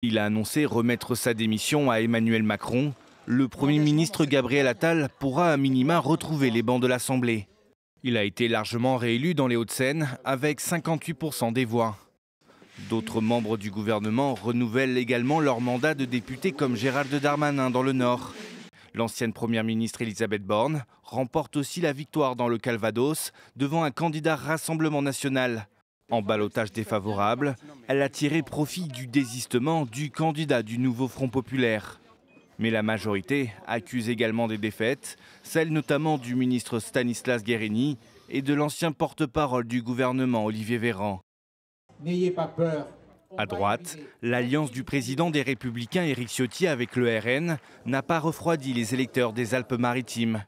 Il a annoncé remettre sa démission à Emmanuel Macron. Le Premier ministre Gabriel Attal pourra à minima retrouver les bancs de l'Assemblée. Il a été largement réélu dans les Hauts-de-Seine avec 58% des voix. D'autres membres du gouvernement renouvellent également leur mandat de député comme Gérald Darmanin dans le Nord. L'ancienne première ministre Elisabeth Borne remporte aussi la victoire dans le Calvados devant un candidat Rassemblement national. En ballottage défavorable, elle a tiré profit du désistement du candidat du nouveau Front populaire. Mais la majorité accuse également des défaites, celles notamment du ministre Stanislas Guerini et de l'ancien porte-parole du gouvernement Olivier Véran. N'ayez pas peur. À droite, l'alliance du président des Républicains Éric Ciotti avec le RN n'a pas refroidi les électeurs des Alpes-Maritimes.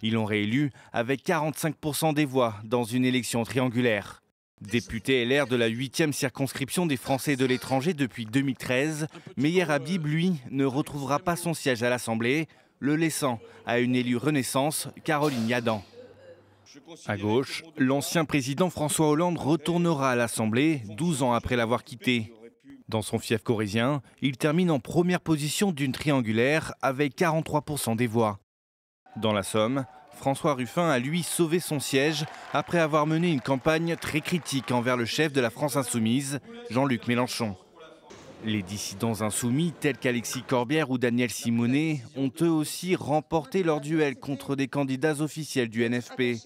Ils l'ont réélu avec 45% des voix dans une élection triangulaire. Député LR de la 8e circonscription des Français de l'étranger depuis 2013, Meyer Habib, lui, ne retrouvera pas son siège à l'Assemblée, le laissant à une élue Renaissance, Caroline Yadan. À gauche, l'ancien président François Hollande retournera à l'Assemblée 12 ans après l'avoir quitté. Dans son fief corrézien, il termine en première position d'une triangulaire avec 43% des voix. Dans la Somme, François Ruffin a lui sauvé son siège après avoir mené une campagne très critique envers le chef de la France insoumise, Jean-Luc Mélenchon. Les dissidents insoumis, tels qu'Alexis Corbière ou Daniel Simonet, ont eux aussi remporté leur duel contre des candidats officiels du NFP.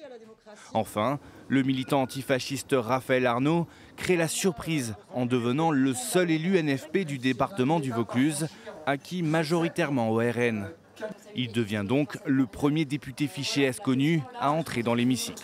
Enfin, le militant antifasciste Raphaël Arnaud crée la surprise en devenant le seul élu NFP du département du Vaucluse, acquis majoritairement au RN. Il devient donc le premier député fiché S connu à entrer dans l'hémicycle.